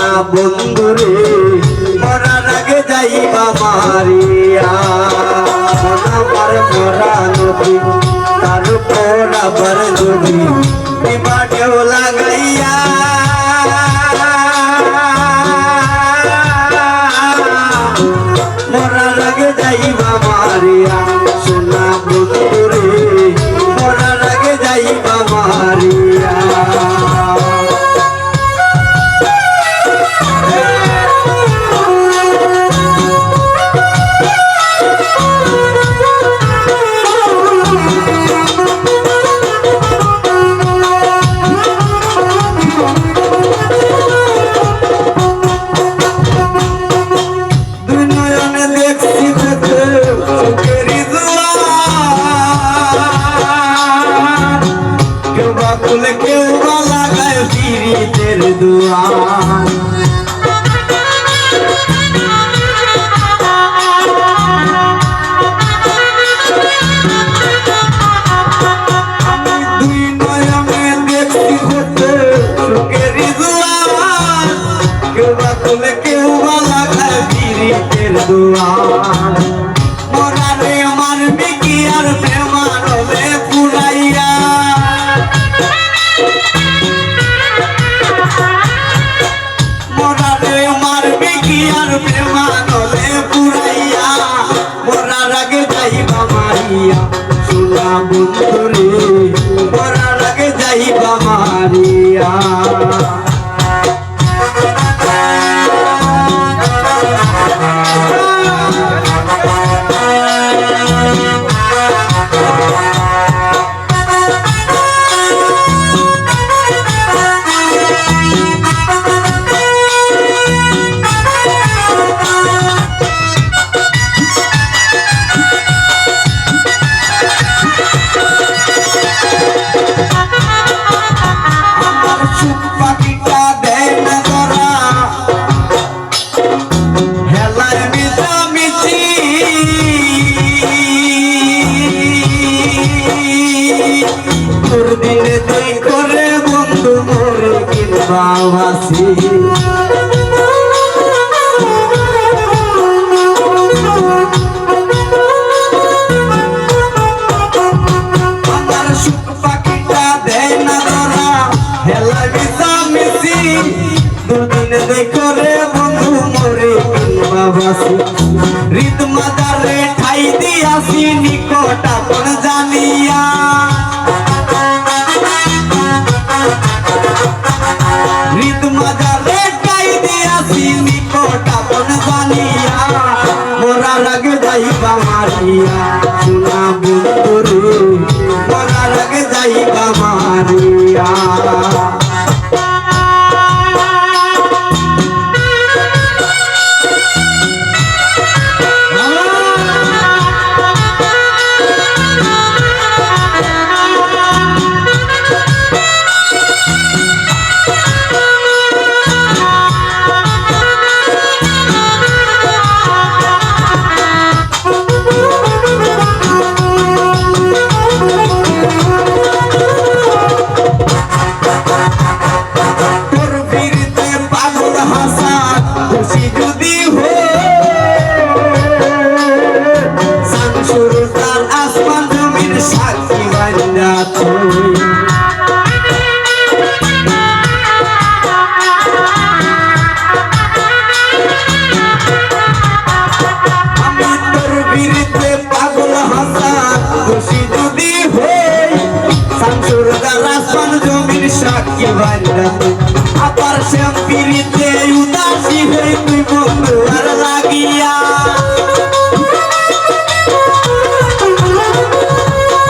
সোনা বন্ধুরে মরার আগে যাইবা মারিয়া আমার মরা নদী তার উপর আবার যদি বিমানেও লাগাইয়া মরার আগে যাইবা মারিয়া সোনা বন্ধুরে মরার আগে যাইবা মারিয়া কেউ লাগায় পীড়িতের দুয়ার দুই নয়নে দেখছি হতে সুখেরই দুয়ার কেউ বা তুলে কেউ বা লাগায় পীড়িতের দুয়ার মরারে মারবে কি আর প্রেমানলে পুরাইয়া মরারে মারবে কি আর প্রেমানলে পুরাইয়া মরার আগে যাইবা মারিয়া সোনা বন্ধুরে মরার আগে যাইবা মারিয়া দিনে তুই করে বন্ধু মরে কিংবা ভাসি আমার সুখ পাখিটা দেয় না ধরা হেলা মিশা মিশি দুদিনে তুই করে বন্ধু মরে কিংবা ভাসি হৃদ মাদারে ঠাই দিয়াছি নিকট আপন জানিয়া হৃদ মাদারে ঠাই দিয়াছি নিকট আপন জানিয়া মরার আগে যাইবা মারিয়া সোনা বন্ধুরে মরার আগে যাইবা মারিয়া আবার শ্যাম পিড়িতে উদাসী হয়ে তুই বন্ধু আর লাগিয়া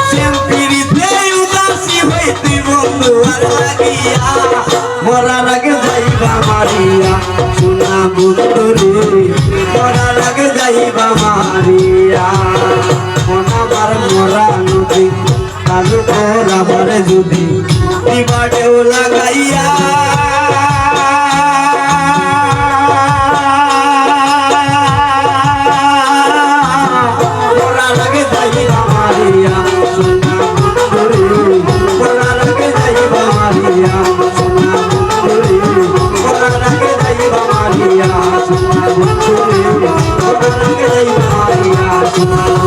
শ্যাম পিড়িতে উদাসী হয়ে তুই বন্ধু আর লাগিয়া মরার আগে যাইবা মারিয়া সোনা বন্ধুরে মরার আগে যাইবা মারিয়া আমার মরা নদী কালো আমার যদি বিবাদেও লাগাইয়া মরার আগে যাইবা মারিয়া সোনা বন্ধুরে মরার আগে যাইবা মারিয়া সোনা বন্ধুরে মরার আগে যাইবা আমার